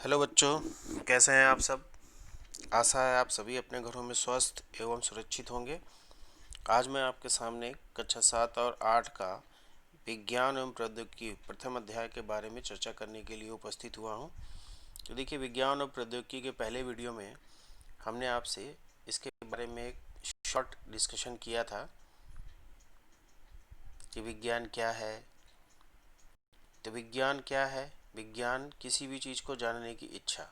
Hello बच्चों, कैसे हैं आप सब। आशा है आप सभी अपने घरों में स्वस्थ एवं सुरक्षित होंगे। आज मैं आपके सामने कक्षा 7 और 8 का विज्ञान एवं प्रौद्योगिकी प्रथम अध्याय के बारे में चर्चा करने के लिए उपस्थित हुआ हूं। तो देखिए, विज्ञान और प्रौद्योगिकी के पहले वीडियो में हमने आपसे इसके बारे में एक शॉर्ट डिस्कशन किया था कि विज्ञान क्या है। तो विज्ञान क्या है? विज्ञान किसी भी चीज़ को जानने की इच्छा,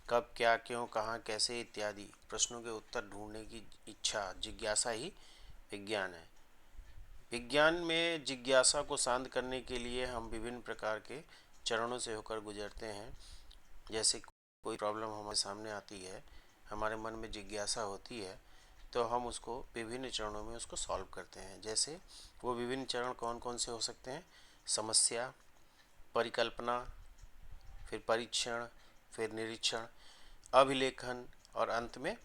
कब, क्या, क्यों, कहाँ, कैसे इत्यादि प्रश्नों के उत्तर ढूंढने की इच्छा, जिज्ञासा ही विज्ञान है। विज्ञान में जिज्ञासा को शांत करने के लिए हम विभिन्न प्रकार के चरणों से होकर गुजरते हैं। जैसे कोई प्रॉब्लम हमारे सामने आती है, हमारे मन में जिज्ञासा होती है, तो हम उसको विभिन्न चरणों में उसको सॉल्व करते हैं। जैसे वो विभिन्न चरण कौन कौन से हो सकते हैं? समस्या, परिकल्पना, फिर परीक्षण, फिर निरीक्षण, अभिलेखन और अंत में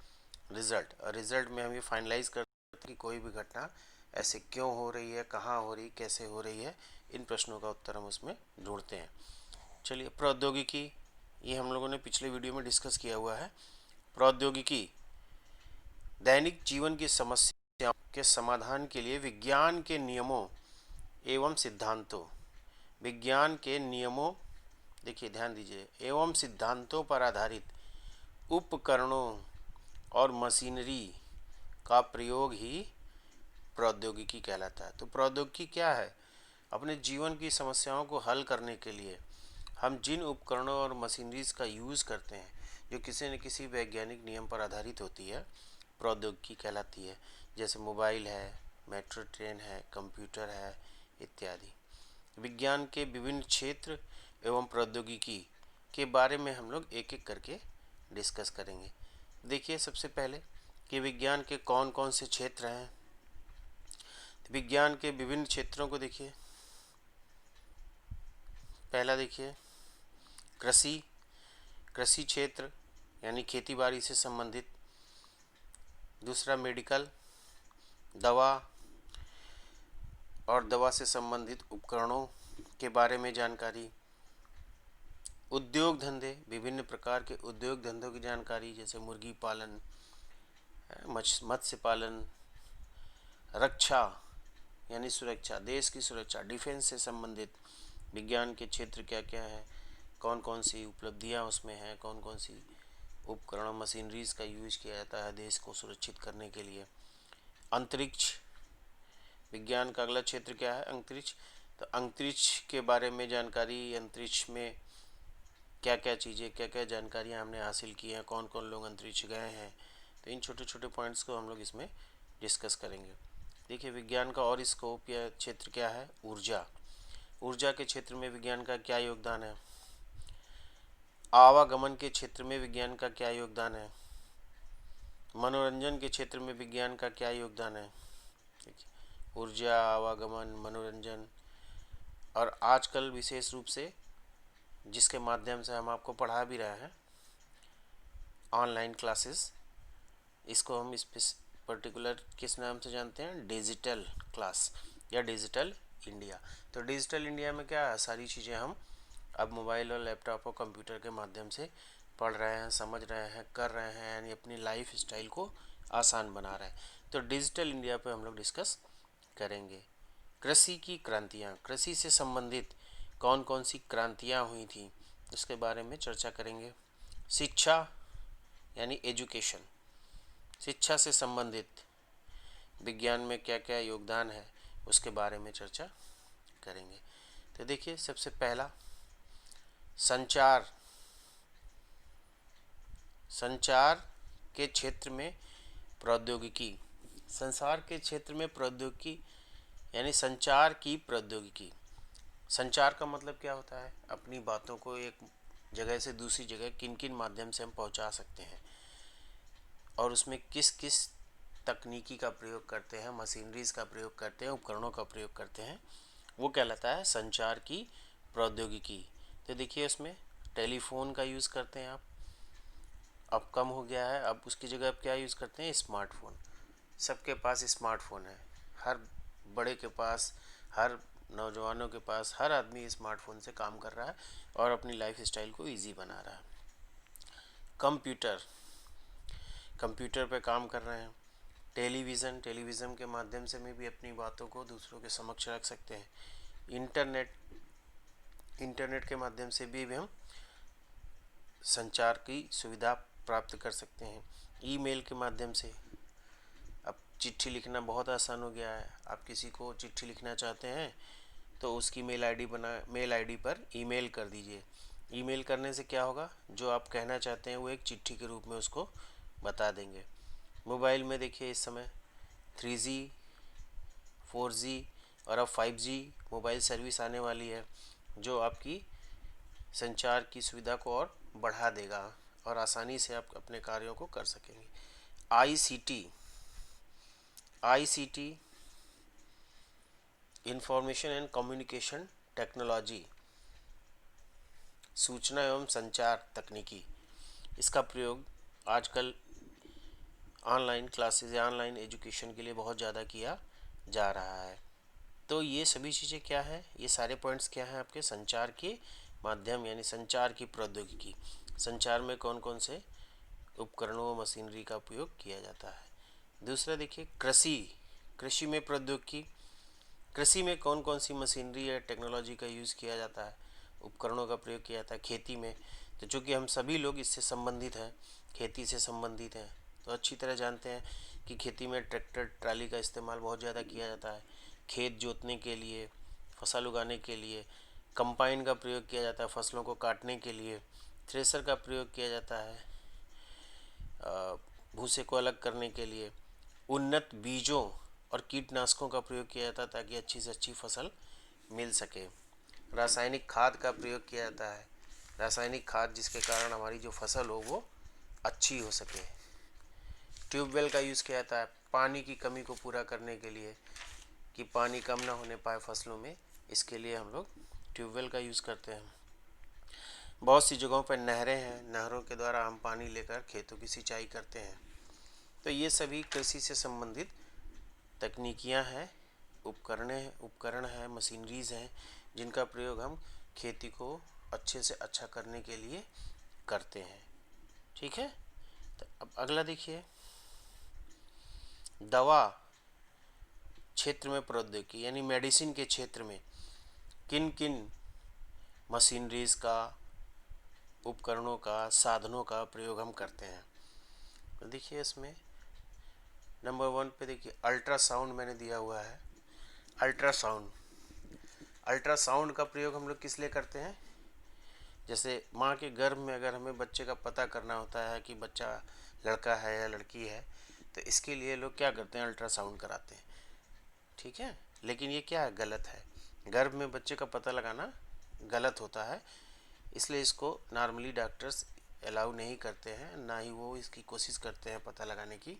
रिजल्ट। और रिजल्ट में हम ये फाइनलाइज करते हैं कि कोई भी घटना ऐसे क्यों हो रही है, कहाँ हो रही, कैसे हो रही है। इन प्रश्नों का उत्तर हम उसमें ढूंढते हैं। चलिए, प्रौद्योगिकी, ये हम लोगों ने पिछले वीडियो में डिस्कस किया हुआ है। प्रौद्योगिकी दैनिक जीवन की समस्याओं के समाधान के लिए विज्ञान के नियमों एवं सिद्धांतों, विज्ञान के नियमों, देखिए ध्यान दीजिए, एवं सिद्धांतों पर आधारित उपकरणों और मशीनरी का प्रयोग ही प्रौद्योगिकी कहलाता है। तो प्रौद्योगिकी क्या है? अपने जीवन की समस्याओं को हल करने के लिए हम जिन उपकरणों और मशीनरीज का यूज़ करते हैं, जो किसी न किसी वैज्ञानिक नियम पर आधारित होती है, प्रौद्योगिकी कहलाती है। जैसे मोबाइल है, मेट्रो ट्रेन है, कंप्यूटर है इत्यादि। विज्ञान के विभिन्न क्षेत्र एवं प्रौद्योगिकी के बारे में हम लोग एक एक करके डिस्कस करेंगे। देखिए, सबसे पहले कि विज्ञान के कौन कौन से क्षेत्र हैं। विज्ञान के विभिन्न क्षेत्रों को देखिए। पहला देखिए, कृषि, कृषि क्षेत्र यानी खेती बाड़ी से संबंधित। दूसरा मेडिकल, दवा और दवा से संबंधित उपकरणों के बारे में जानकारी। उद्योग धंधे, विभिन्न प्रकार के उद्योग धंधों की जानकारी, जैसे मुर्गी पालन, मत्स्य पालन। रक्षा यानी सुरक्षा, देश की सुरक्षा, डिफेंस से संबंधित विज्ञान के क्षेत्र क्या क्या है, कौन कौन सी उपलब्धियां उसमें हैं, कौन कौन सी उपकरण मशीनरीज का यूज किया जाता है देश को सुरक्षित करने के लिए। अंतरिक्ष, विज्ञान का अगला क्षेत्र क्या है? अंतरिक्ष। तो अंतरिक्ष के बारे में जानकारी, अंतरिक्ष में क्या क्या चीज़ें, क्या क्या जानकारियाँ हमने हासिल की हैं, कौन कौन लोग अंतरिक्ष गए हैं। तो इन छोटे छोटे पॉइंट्स को हम लोग इसमें डिस्कस करेंगे। देखिए, विज्ञान का और स्कोप या क्षेत्र क्या है? ऊर्जा। ऊर्जा के क्षेत्र में विज्ञान का क्या योगदान है? आवागमन के क्षेत्र में विज्ञान का क्या योगदान है? मनोरंजन के क्षेत्र में विज्ञान का क्या योगदान है? ऊर्जा, आवागमन, मनोरंजन, और आजकल विशेष रूप से जिसके माध्यम से हम आपको पढ़ा भी रहे हैं, ऑनलाइन क्लासेस, इसको हम इस पर्टिकुलर किस नाम से जानते हैं? डिजिटल क्लास या डिजिटल इंडिया। तो डिजिटल इंडिया में क्या है? सारी चीज़ें हम अब मोबाइल और लैपटॉप और कंप्यूटर के माध्यम से पढ़ रहे हैं, समझ रहे हैं, कर रहे हैं, यानी अपनी लाइफ स्टाइल को आसान बना रहे हैं। तो डिजिटल इंडिया पे हम लोग डिस्कस करेंगे। कृषि की क्रांतियाँ, कृषि से संबंधित कौन कौन सी क्रांतियाँ हुई थी उसके बारे में चर्चा करेंगे। शिक्षा यानी एजुकेशन, शिक्षा से संबंधित विज्ञान में क्या क्या योगदान है उसके बारे में चर्चा करेंगे। तो देखिए, सबसे पहला संचार, संचार के क्षेत्र में प्रौद्योगिकी। संचार के क्षेत्र में प्रौद्योगिकी यानी संचार की प्रौद्योगिकी। संचार का मतलब क्या होता है? अपनी बातों को एक जगह से दूसरी जगह किन किन माध्यम से हम पहुंचा सकते हैं, और उसमें किस किस तकनीकी का प्रयोग करते हैं, मशीनरीज का प्रयोग करते हैं, उपकरणों का प्रयोग करते हैं, वो कहलाता है संचार की प्रौद्योगिकी। तो देखिए, उसमें टेलीफोन का यूज़ करते हैं आप, अब कम हो गया है, अब उसकी जगह आप क्या यूज़ करते हैं? स्मार्टफोन। सबके पास स्मार्टफोन है, हर बड़े के पास, हर नौजवानों के पास, हर आदमी स्मार्टफोन से काम कर रहा है और अपनी लाइफ स्टाइल को इजी बना रहा है। कंप्यूटर, कंप्यूटर पे काम कर रहे हैं। टेलीविज़न, टेलीविज़न के माध्यम से में भी अपनी बातों को दूसरों के समक्ष रख सकते हैं। इंटरनेट, इंटरनेट के माध्यम से भी हम संचार की सुविधा प्राप्त कर सकते हैं। ईमेल के माध्यम से अब चिट्ठी लिखना बहुत आसान हो गया है। आप किसी को चिट्ठी लिखना चाहते हैं तो उसकी मेल आईडी पर ईमेल कर दीजिए। ईमेल करने से क्या होगा, जो आप कहना चाहते हैं वो एक चिट्ठी के रूप में उसको बता देंगे। मोबाइल में देखिए इस समय 3G, 4G और अब 5G मोबाइल सर्विस आने वाली है, जो आपकी संचार की सुविधा को और बढ़ा देगा और आसानी से आप अपने कार्यों को कर सकेंगे। ICT, information and communication technology, सूचना एवं संचार तकनीकी, इसका प्रयोग आजकल ऑनलाइन क्लासेस या ऑनलाइन एजुकेशन के लिए बहुत ज़्यादा किया जा रहा है। तो ये सभी चीज़ें क्या है, ये सारे पॉइंट्स क्या हैं आपके संचार के माध्यम यानी संचार की प्रौद्योगिकी। संचार में कौन कौन से उपकरणों व मशीनरी का उपयोग किया जाता है। दूसरा देखिए कृषि, कृषि में प्रौद्योगिकी, कृषि में कौन कौन सी मशीनरी या टेक्नोलॉजी का यूज़ किया जाता है, उपकरणों का प्रयोग किया जाता है। खेती में तो चूँकि हम सभी लोग इससे संबंधित हैं, खेती से संबंधित हैं, तो अच्छी तरह जानते हैं कि खेती में ट्रैक्टर ट्राली का इस्तेमाल बहुत ज़्यादा किया जाता है। खेत जोतने के लिए, फसल उगाने के लिए कंपाइन का प्रयोग किया जाता है, फसलों को काटने के लिए थ्रेसर का प्रयोग किया जाता है, भूसे को अलग करने के लिए उन्नत बीजों और कीटनाशकों का प्रयोग किया जाता है ताकि अच्छी से अच्छी फसल मिल सके। रासायनिक खाद का प्रयोग किया जाता है, रासायनिक खाद जिसके कारण हमारी जो फसल हो वो अच्छी हो सके। ट्यूबवेल का यूज़ किया जाता है पानी की कमी को पूरा करने के लिए, कि पानी कम ना होने पाए फसलों में, इसके लिए हम लोग ट्यूबवेल का यूज़ करते हैं। बहुत सी जगहों पर नहरें हैं, नहरों के द्वारा हम पानी लेकर खेतों की सिंचाई करते हैं। तो ये सभी कृषि से संबंधित तकनीकियाँ हैं, उपकरण हैं, मशीनरीज़ हैं, जिनका प्रयोग हम खेती को अच्छे से अच्छा करने के लिए करते हैं। ठीक है, तो अब अगला देखिए, दवा क्षेत्र में प्रौद्योगिकी यानी मेडिसिन के क्षेत्र में किन किन मशीनरीज़ का, उपकरणों का, साधनों का प्रयोग हम करते हैं। तो देखिए इसमें नंबर 1 पे देखिए अल्ट्रासाउंड मैंने दिया हुआ है। अल्ट्रासाउंड, अल्ट्रासाउंड का प्रयोग हम लोग किस लिए करते हैं, जैसे माँ के गर्भ में अगर हमें बच्चे का पता करना होता है कि बच्चा लड़का है या लड़की है, तो इसके लिए लोग क्या करते हैं, अल्ट्रासाउंड कराते हैं। ठीक है, लेकिन ये क्या है, गलत है। गर्भ में बच्चे का पता लगाना गलत होता है, इसलिए इसको नॉर्मली डॉक्टर्स अलाउ नहीं करते हैं, ना ही वो इसकी कोशिश करते हैं पता लगाने की,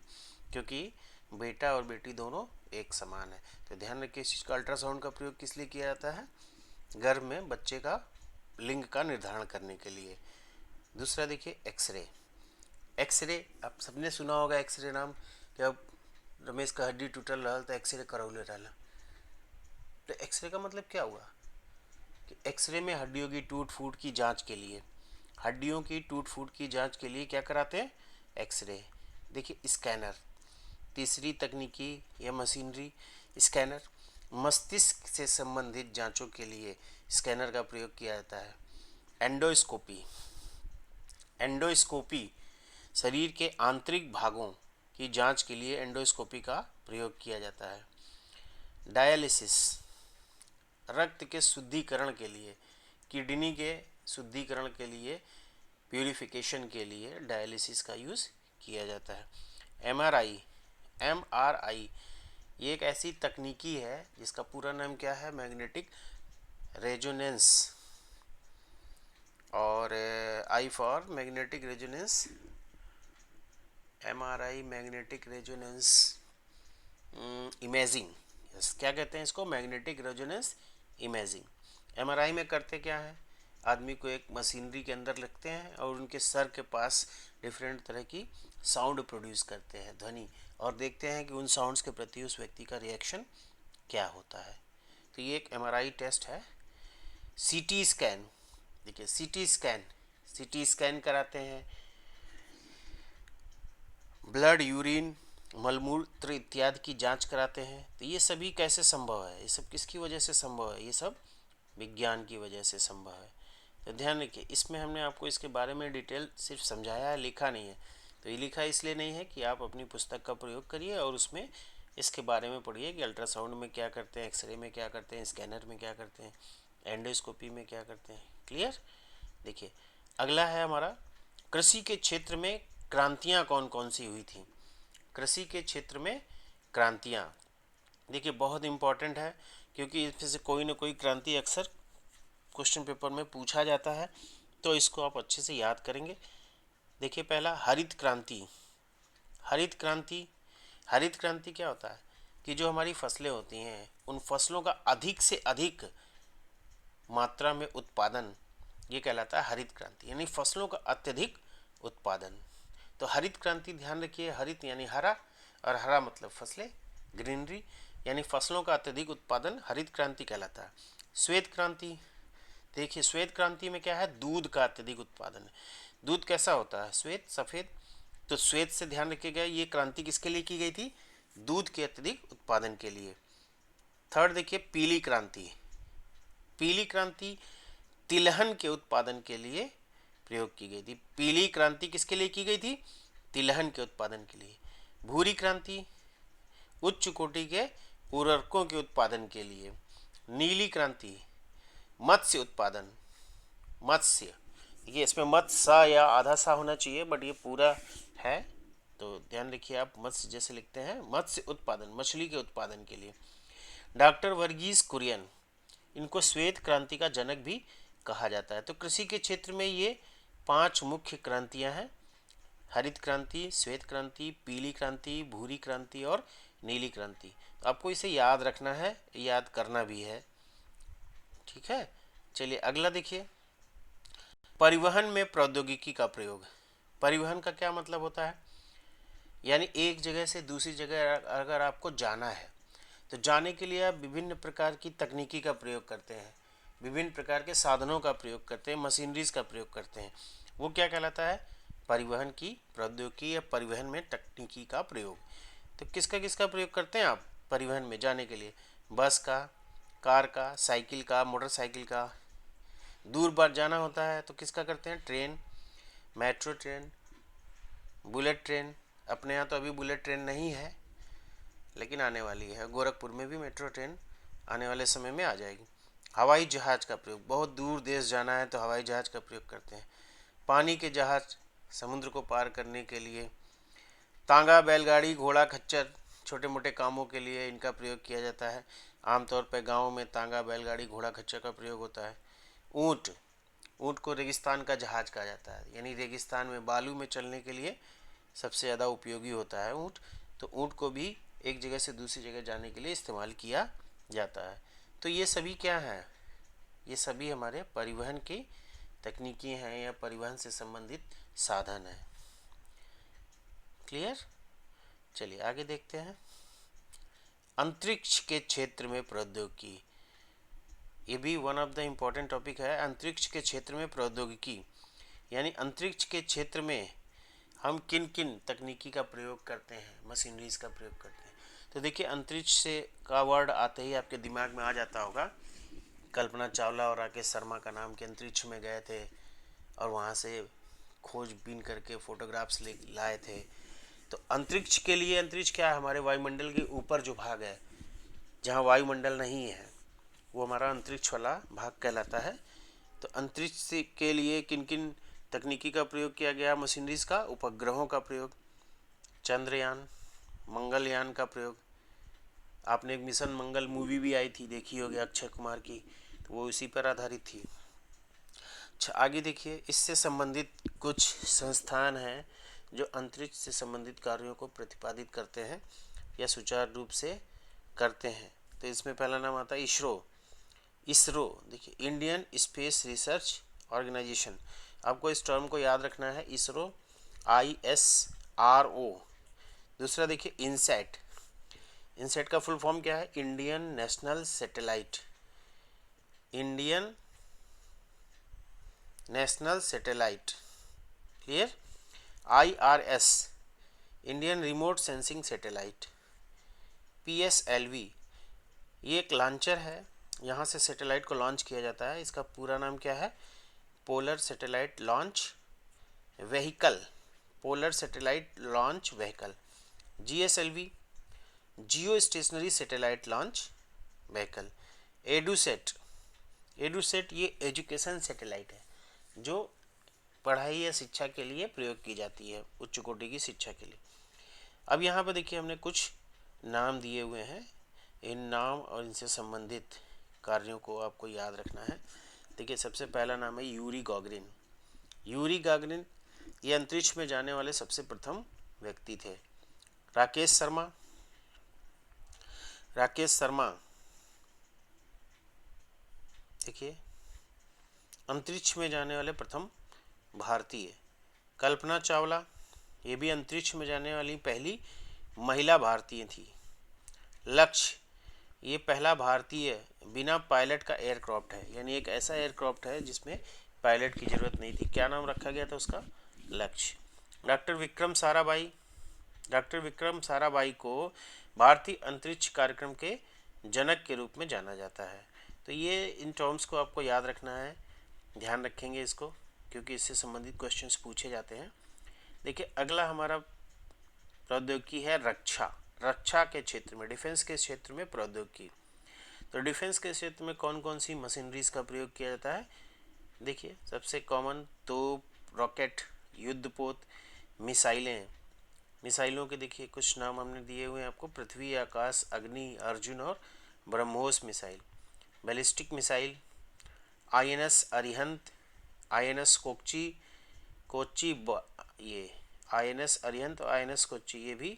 क्योंकि बेटा और बेटी दोनों एक समान है। तो ध्यान रखिए इस चीज़ का, अल्ट्रासाउंड का प्रयोग किस लिए किया जाता है, गर्भ में बच्चे का लिंग का निर्धारण करने के लिए। दूसरा देखिए एक्सरे, एक्सरे आप सबने सुना होगा एक्सरे नाम, कि अब रमेश का हड्डी टूटल रहा तो एक्सरे करौले रहा। तो एक्सरे का मतलब क्या हुआ कि एक्सरे में हड्डियों की टूट फूट की जांच के लिए, हड्डियों की टूट फूट की जांच के लिए क्या कराते हैं, एक्सरे। देखिए स्कैनर, तीसरी तकनीकी या मशीनरी स्कैनर, मस्तिष्क से संबंधित जांचों के लिए स्कैनर का प्रयोग किया जाता है। एंडोस्कोपी, एंडोस्कोपी शरीर के आंतरिक भागों की जांच के लिए एंडोस्कोपी का प्रयोग किया जाता है। डायलिसिस, रक्त के शुद्धिकरण के लिए, किडनी के शुद्धिकरण के लिए, प्यूरिफिकेशन के लिए डायलिसिस का यूज़ किया जाता है। एमआरआई, एमआरआई ये एक ऐसी तकनीकी है जिसका पूरा नाम क्या है, मैग्नेटिक रेजोनेंस, और I for magnetic resonance, MRI magnetic resonance imaging, yes, क्या कहते हैं इसको, मैग्नेटिक रेजोनेंस इमेजिंग। एमआरआई में करते क्या है, आदमी को एक मशीनरी के अंदर रखते हैं और उनके सर के पास डिफरेंट तरह की साउंड प्रोड्यूस करते हैं, ध्वनि, और देखते हैं कि उन साउंड्स के प्रति उस व्यक्ति का रिएक्शन क्या होता है। तो ये एक MRI टेस्ट है। CT स्कैन, देखिए CT स्कैन कराते हैं। ब्लड, यूरिन, मलमूत्र इत्यादि की जांच कराते हैं। तो ये सभी कैसे संभव है, ये सब किसकी वजह से संभव है, ये सब विज्ञान की वजह से संभव है। तो ध्यान रखिए, इसमें हमने आपको इसके बारे में डिटेल सिर्फ समझाया है, लिखा नहीं है। तो ये लिखा इसलिए नहीं है कि आप अपनी पुस्तक का प्रयोग करिए और उसमें इसके बारे में पढ़िए कि अल्ट्रासाउंड में क्या करते हैं, एक्सरे में क्या करते हैं, स्कैनर में क्या करते हैं, एंडोस्कोपी में क्या करते हैं। क्लियर। देखिए अगला है हमारा, कृषि के क्षेत्र में क्रांतियाँ कौन कौन सी हुई थी। कृषि के क्षेत्र में क्रांतियाँ, देखिए बहुत इम्पॉर्टेंट है, क्योंकि इसमें से कोई ना कोई क्रांति अक्सर क्वेश्चन पेपर में पूछा जाता है, तो इसको आप अच्छे से याद करेंगे। देखिए पहला हरित क्रांति। हरित क्रांति, हरित क्रांति क्या होता है कि जो हमारी फसलें होती हैं उन फसलों का अधिक से अधिक मात्रा में उत्पादन, ये कहलाता है हरित क्रांति, यानी फसलों का अत्यधिक उत्पादन। तो हरित क्रांति ध्यान रखिए, हरित यानी हरा और हरा मतलब फसलें, ग्रीनरी, यानी फसलों का अत्यधिक उत्पादन हरित क्रांति कहलाता है। श्वेत क्रांति, देखिए श्वेत क्रांति में क्या है, दूध का अत्यधिक उत्पादन है। दूध कैसा होता है, श्वेत, सफ़ेद। तो श्वेत से ध्यान रखिएगा, ये क्रांति किसके लिए की गई थी, दूध के अत्यधिक उत्पादन के लिए। थर्ड देखिए पीली क्रांति। पीली क्रांति तिलहन के उत्पादन के लिए प्रयोग की गई थी। पीली क्रांति किसके लिए की गई थी, तिलहन के उत्पादन के लिए। भूरी क्रांति उच्च कोटि के उर्वरकों के उत्पादन के लिए। नीली क्रांति मत्स्य उत्पादन, मत्स्य, देखिए इसमें मत्स्य सा या आधा सा होना चाहिए, बट ये पूरा है, तो ध्यान रखिए आप मत्स्य जैसे लिखते हैं, मत्स्य उत्पादन, मछली के उत्पादन के लिए। डॉक्टर वर्गीस कुरियन, इनको श्वेत क्रांति का जनक भी कहा जाता है। तो कृषि के क्षेत्र में ये 5 मुख्य क्रांतियां हैं, हरित क्रांति, श्वेत क्रांति, पीली क्रांति, भूरी क्रांति और नीली क्रांति। तो आपको इसे याद रखना है, याद करना भी है, ठीक है। चलिए अगला देखिए, परिवहन में प्रौद्योगिकी का प्रयोग। परिवहन का क्या मतलब होता है, यानी एक जगह से दूसरी जगह अगर आपको जाना है तो जाने के लिए आप विभिन्न प्रकार की तकनीकी का प्रयोग करते हैं, विभिन्न प्रकार के साधनों का प्रयोग करते हैं, मशीनरीज का प्रयोग करते हैं। वो क्या कहलाता है, परिवहन की प्रौद्योगिकी या परिवहन में तकनीकी का प्रयोग। तो किसका प्रयोग करते हैं आप परिवहन में जाने के लिए, बस का, कार का, साइकिल का, मोटरसाइकिल का। दूर बार जाना होता है तो किसका करते हैं, train, metro train, bullet train. अपने यहाँ तो अभी बुलेट ट्रेन नहीं है, लेकिन आने वाली है। गोरखपुर में भी मेट्रो ट्रेन आने वाले समय में आ जाएगी। हवाई जहाज़ का प्रयोग, बहुत दूर देश जाना है तो हवाई जहाज़ का प्रयोग करते हैं। पानी के जहाज़, समुद्र को पार करने के लिए। तांगा, बैलगाड़ी, घोड़ा, खच्चर, छोटे मोटे कामों के लिए इनका प्रयोग किया जाता है। आमतौर पर गाँव में तांगा, बैलगाड़ी, घोड़ा, खच्चर का प्रयोग होता है। ऊँट, ऊँट को रेगिस्तान का जहाज़ कहा जाता है, यानी रेगिस्तान में बालू में चलने के लिए सबसे ज़्यादा उपयोगी होता है ऊँट। तो ऊँट को भी एक जगह से दूसरी जगह जाने के लिए इस्तेमाल किया जाता है। तो ये सभी क्या हैं, ये सभी हमारे परिवहन की तकनीकी हैं या परिवहन से संबंधित साधन हैं। क्लियर। चलिए आगे देखते हैं, अंतरिक्ष के क्षेत्र में प्रौद्योगिकी, ये भी one of the important topic है। अंतरिक्ष के क्षेत्र में प्रौद्योगिकी, यानी अंतरिक्ष के क्षेत्र में हम किन किन तकनीकी का प्रयोग करते हैं, मशीनरीज का प्रयोग करते हैं। तो देखिए अंतरिक्ष से का वर्ड आते ही आपके दिमाग में आ जाता होगा, कल्पना चावला और राकेश शर्मा का नाम, के अंतरिक्ष में गए थे और वहाँ से खोजबीन करके फोटोग्राफ्स ले लाए थे। तो अंतरिक्ष के लिए, अंतरिक्ष क्या है, हमारे वायुमंडल के ऊपर जो भाग है जहाँ वायुमंडल नहीं है, वो हमारा अंतरिक्ष वाला भाग कहलाता है। तो अंतरिक्ष के लिए किन किन तकनीकी का प्रयोग किया गया, मशीनरीज का, उपग्रहों का प्रयोग, चंद्रयान, मंगलयान का प्रयोग। आपने एक मिशन मंगल मूवी भी आई थी, देखी होगी अक्षय कुमार की, तो वो इसी पर आधारित थी। अच्छा आगे देखिए, इससे संबंधित कुछ संस्थान हैं जो अंतरिक्ष से संबंधित कार्यों को प्रतिपादित करते हैं या सुचारू रूप से करते हैं। तो इसमें पहला नाम आता है इसरो। इसरो देखिए, इंडियन स्पेस रिसर्च ऑर्गेनाइजेशन, आपको इस टर्म को याद रखना है, इसरो, ISRO। दूसरा देखिए इनसैट, इनसैट का फुल फॉर्म क्या है, Indian national satellite Indian national satellite, clear. IRS, Indian remote sensing satellite. PSLV, ये एक लॉन्चर है, यहाँ से सैटेलाइट को लॉन्च किया जाता है। इसका पूरा नाम क्या है? Polar satellite launch vehicle, polar satellite launch vehicle. GSLV, geostationary satellite launch vehicle. EDUSAT, EDUSAT ये एजुकेशन सैटेलाइट है जो पढ़ाई या शिक्षा के लिए प्रयोग की जाती है, उच्च कोटि की शिक्षा के लिए। अब यहाँ पर देखिए हमने कुछ नाम दिए हुए हैं, इन नाम और इनसे संबंधित कार्यों को आपको याद रखना है। देखिए सबसे पहला नाम है यूरी गागरिन। यूरी गागरिन ये अंतरिक्ष में जाने वाले सबसे प्रथम व्यक्ति थे। राकेश शर्मा, राकेश शर्मा देखिए अंतरिक्ष में जाने वाले प्रथम भारतीय। कल्पना चावला, ये भी अंतरिक्ष में जाने वाली पहली महिला भारतीय थी। लक्ष्य, ये पहला भारतीय बिना पायलट का एयरक्राफ्ट है, यानी एक ऐसा एयरक्राफ्ट है जिसमें पायलट की जरूरत नहीं थी। क्या नाम रखा गया था उसका? लक्ष्य। डॉक्टर विक्रम साराभाई, डॉक्टर विक्रम साराभाई को भारतीय अंतरिक्ष कार्यक्रम के जनक के रूप में जाना जाता है। तो ये इन टर्म्स को आपको याद रखना है, ध्यान रखेंगे इसको, क्योंकि इससे संबंधित क्वेश्चंस पूछे जाते हैं। देखिए अगला हमारा प्रौद्योगिकी है रक्षा। रक्षा के क्षेत्र में, डिफेंस के क्षेत्र में प्रौद्योगिकी। तो डिफेंस के क्षेत्र में कौन कौन सी मशीनरीज का प्रयोग किया जाता है? देखिए सबसे कॉमन तोप, रॉकेट, युद्धपोत, मिसाइलें। मिसाइलों के देखिए कुछ नाम हमने दिए हुए हैं आपको, पृथ्वी, आकाश, अग्नि, अर्जुन और BrahMos missile. Ballistic missile, INS Arihant, INS Kochi, Kochi ये INS अरिहंत और INS कोच्चि, ये भी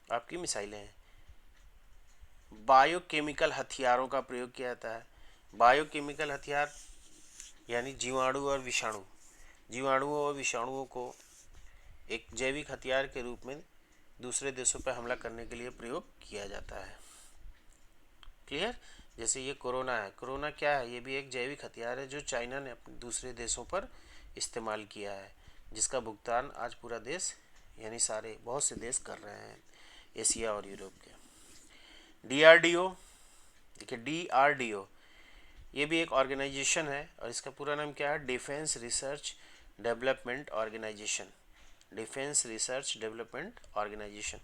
आपकी मिसाइलें हैं। बायोकेमिकल हथियारों का प्रयोग किया जाता है। बायोकेमिकल हथियार यानी जीवाणु और विषाणु, जीवाणुओं और विषाणुओं को एक जैविक हथियार के रूप में दूसरे देशों पर हमला करने के लिए प्रयोग किया जाता है। क्लियर? जैसे ये कोरोना है, कोरोना क्या है? ये भी एक जैविक हथियार है जो चाइना ने अपने दूसरे देशों पर इस्तेमाल किया है, जिसका भुगतान आज पूरा देश यानी सारे बहुत से देश कर रहे हैं, एशिया और यूरोप के। DRDO, देखिए DRDO ये भी एक ऑर्गेनाइजेशन है और इसका पूरा नाम क्या है? Defence research development organisation, defence research development organisation.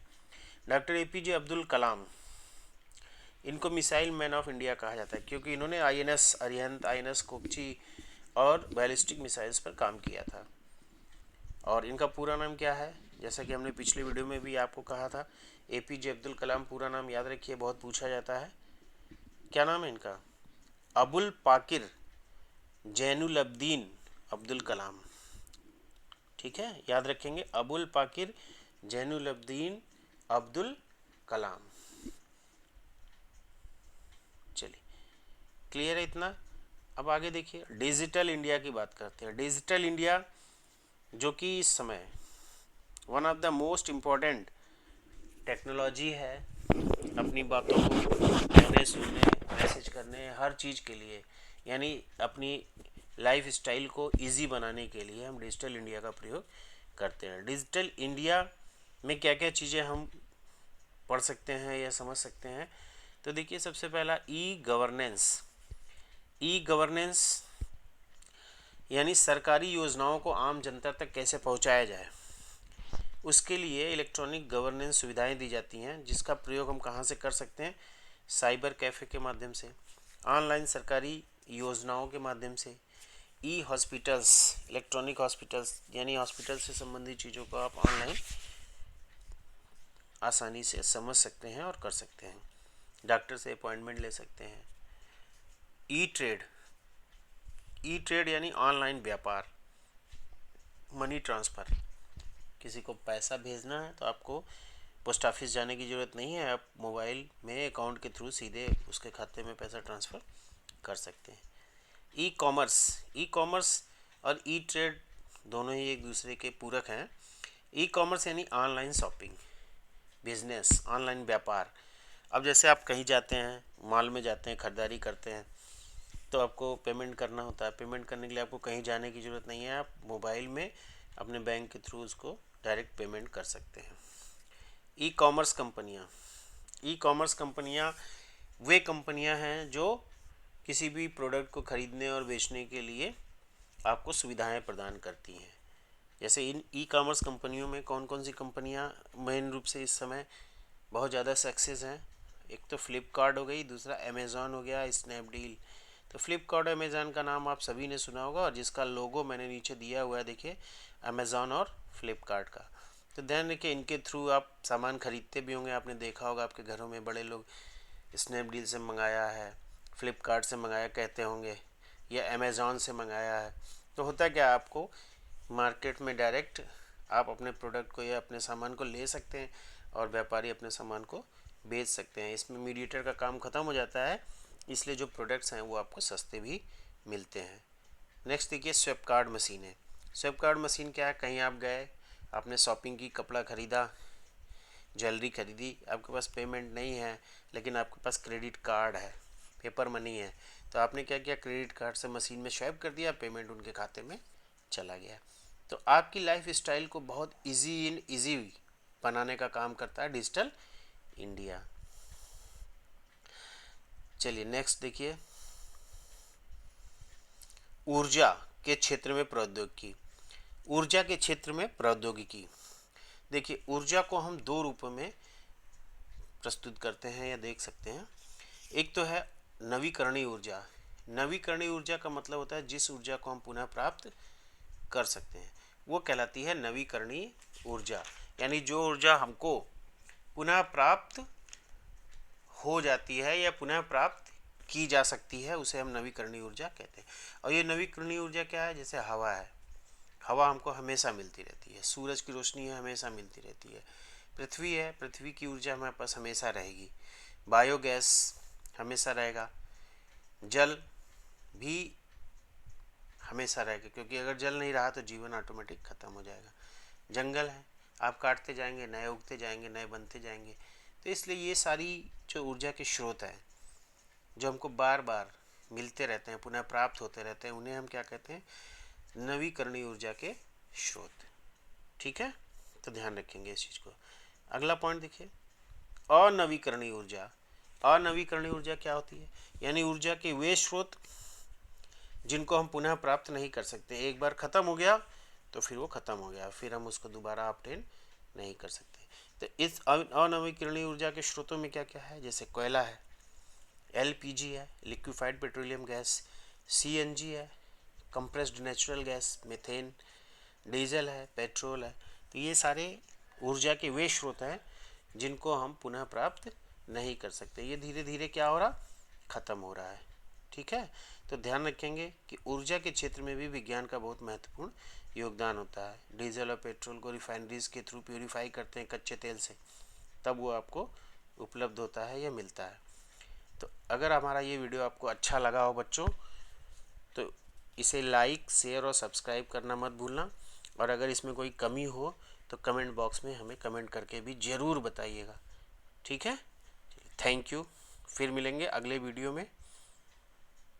Doctor APJ Abdul Kalam, इनको मिसाइल मैन ऑफ इंडिया कहा जाता है क्योंकि इन्होंने INS अरिहंत, INS कोच्चि और बैलिस्टिक मिसाइल्स पर काम किया था। और इनका पूरा नाम क्या है? जैसा कि हमने पिछले वीडियो में भी आपको कहा था, APJ अब्दुल कलाम पूरा नाम याद रखिए, बहुत पूछा जाता है। क्या नाम है इनका? अबुल पाकिर जैनुलब्दीन अब्दुल कलाम। ठीक है, याद रखेंगे, अबुल पाकिर जैनुलब्दीन अब्दुल कलाम। चलिए क्लियर है इतना। अब आगे देखिए डिजिटल इंडिया की बात करते हैं। डिजिटल इंडिया जो कि इस समय one of the most important technology है, अपनी बातों को कहने, सुनने, मैसेज करने, हर चीज़ के लिए, यानी अपनी लाइफ स्टाइल को इजी बनाने के लिए हम डिजिटल इंडिया का प्रयोग करते हैं। डिजिटल इंडिया में क्या क्या चीज़ें हम पढ़ सकते हैं या समझ सकते हैं? तो देखिए सबसे पहला ई गवर्नेंस। ई गवर्नेंस यानी सरकारी योजनाओं को आम जनता तक कैसे पहुंचाया जाए, उसके लिए इलेक्ट्रॉनिक गवर्नेंस सुविधाएं दी जाती हैं, जिसका प्रयोग हम कहां से कर सकते हैं? साइबर कैफ़े के माध्यम से, ऑनलाइन सरकारी योजनाओं के माध्यम से, ई हॉस्पिटल्स, इलेक्ट्रॉनिक हॉस्पिटल्स यानी हॉस्पिटल से संबंधित चीज़ों को आप ऑनलाइन आसानी से समझ सकते हैं और कर सकते हैं, डॉक्टर से अपॉइंटमेंट ले सकते हैं। ई ट्रेड, ई ट्रेड यानी ऑनलाइन व्यापार, मनी ट्रांसफ़र, किसी को पैसा भेजना है तो आपको पोस्ट ऑफिस जाने की ज़रूरत नहीं है, आप मोबाइल में अकाउंट के थ्रू सीधे उसके खाते में पैसा ट्रांसफ़र कर सकते हैं। ई कॉमर्स, ई कॉमर्स और ई ट्रेड दोनों ही एक दूसरे के पूरक हैं। ई कॉमर्स यानी ऑनलाइन शॉपिंग, बिजनेस, ऑनलाइन व्यापार। अब जैसे आप कहीं जाते हैं, मॉल में जाते हैं, ख़रीदारी करते हैं, तो आपको पेमेंट करना होता है। पेमेंट करने के लिए आपको कहीं जाने की ज़रूरत नहीं है, आप मोबाइल में अपने बैंक के थ्रू उसको डायरेक्ट पेमेंट कर सकते हैं। ई कॉमर्स कंपनियाँ, ई कॉमर्स कंपनियाँ वे कंपनियाँ हैं जो किसी भी प्रोडक्ट को ख़रीदने और बेचने के लिए आपको सुविधाएं प्रदान करती हैं। जैसे इन ई कॉमर्स कंपनियों में कौन कौन सी कंपनियां मेन रूप से इस समय बहुत ज़्यादा सक्सेस हैं? एक तो फ्लिपकार्ट हो गई, दूसरा अमेज़ॉन हो गया, स्नैपडील। तो फ्लिपकार्ट अमेज़ॉन का नाम आप सभी ने सुना होगा, और जिसका लोगो मैंने नीचे दिया हुआ है, देखिए, अमेज़ॉन और फ्लिपकार्ट का। तो ध्यान रखिए, इनके थ्रू आप सामान खरीदते भी होंगे, आपने देखा होगा आपके घरों में बड़े लोग स्नैपडील से मंगाया है, फ्लिपकार्ट से मंगाया कहते होंगे, या अमेज़ॉन से मंगाया है। तो होता क्या, आपको मार्केट में डायरेक्ट आप अपने प्रोडक्ट को या अपने सामान को ले सकते हैं और व्यापारी अपने सामान को बेच सकते हैं। इसमें मीडिएटर का काम ख़त्म हो जाता है, इसलिए जो प्रोडक्ट्स हैं वो आपको सस्ते भी मिलते हैं। नेक्स्ट देखिए, स्वैप कार्ड मशीन है। स्वैप कार्ड मशीन क्या है? कहीं आप गए, आपने शॉपिंग की, कपड़ा ख़रीदा, ज्वेलरी खरीदी, आपके पास पेमेंट नहीं है, लेकिन आपके पास क्रेडिट कार्ड है, पेपर मनी है, तो आपने क्या किया, क्रेडिट कार्ड से मशीन में स्वैप कर दिया, पेमेंट उनके खाते में चला गया। तो आपकी लाइफ स्टाइल को बहुत इजी बनाने का काम करता है डिजिटल इंडिया। चलिए नेक्स्ट देखिए, ऊर्जा के क्षेत्र में प्रौद्योगिकी। ऊर्जा के क्षेत्र में प्रौद्योगिकी, देखिए, ऊर्जा को हम दो रूपों में प्रस्तुत करते हैं या देख सकते हैं। एक तो है नवीकरणीय ऊर्जा। नवीकरणीय ऊर्जा का मतलब होता है जिस ऊर्जा को हम पुनः प्राप्त कर सकते हैं, वो कहलाती है नवीकरणीय ऊर्जा। यानी जो ऊर्जा हमको पुनः प्राप्त हो जाती है या पुनः प्राप्त की जा सकती है, उसे हम नवीकरणीय ऊर्जा कहते हैं। और ये नवीकरणीय ऊर्जा क्या है? जैसे हवा है, हवा हमको हमेशा मिलती रहती है, सूरज की रोशनी है, हमेशा मिलती रहती है। पृथ्वी है, पृथ्वी की ऊर्जा हमारे पास हमेशा रहेगी। बायोगैस हमेशा रहेगा। जल भी हमेशा रहेगा, क्योंकि अगर जल नहीं रहा तो जीवन ऑटोमेटिक ख़त्म हो जाएगा। जंगल है, आप काटते जाएंगे, नए उगते जाएंगे, नए बनते जाएंगे। तो इसलिए ये सारी जो ऊर्जा के स्रोत हैं, जो हमको बार बार मिलते रहते हैं, पुनः प्राप्त होते रहते हैं, उन्हें हम क्या कहते हैं? नवीकरणीय ऊर्जा के स्रोत। ठीक है, तो ध्यान रखेंगे इस चीज़ को। अगला पॉइंट देखिए, अनवीकरणीय ऊर्जा। अनवीकरणीय ऊर्जा क्या होती है? यानी ऊर्जा के वे स्रोत जिनको हम पुनः प्राप्त नहीं कर सकते। एक बार ख़त्म हो गया तो फिर वो ख़त्म हो गया, फिर हम उसको दोबारा ऑब्टेन नहीं कर सकते। तो इस अनवीकरणीय ऊर्जा के स्रोतों में क्या क्या है? जैसे कोयला है, एलपीजी है, लिक्विफाइड पेट्रोलियम गैस, सीएनजी है, compressed natural gas, methane, diesel है, पेट्रोल है। तो ये सारे ऊर्जा के वे स्रोत हैं जिनको हम पुनः प्राप्त नहीं कर सकते। ये धीरे धीरे क्या हो रहा? ख़त्म हो रहा है। ठीक है, तो ध्यान रखेंगे कि ऊर्जा के क्षेत्र में भी विज्ञान का बहुत महत्वपूर्ण योगदान होता है। डीजल और पेट्रोल को रिफाइनरीज के थ्रू प्योरीफाई करते हैं कच्चे तेल से, तब वो आपको उपलब्ध होता है या मिलता है। तो अगर हमारा ये वीडियो आपको अच्छा लगा हो बच्चों, तो इसे लाइक, शेयर और सब्सक्राइब करना मत भूलना। और अगर इसमें कोई कमी हो तो कमेंट बॉक्स में हमें कमेंट करके भी ज़रूर बताइएगा। ठीक है, थैंक यू। फिर मिलेंगे अगले वीडियो में।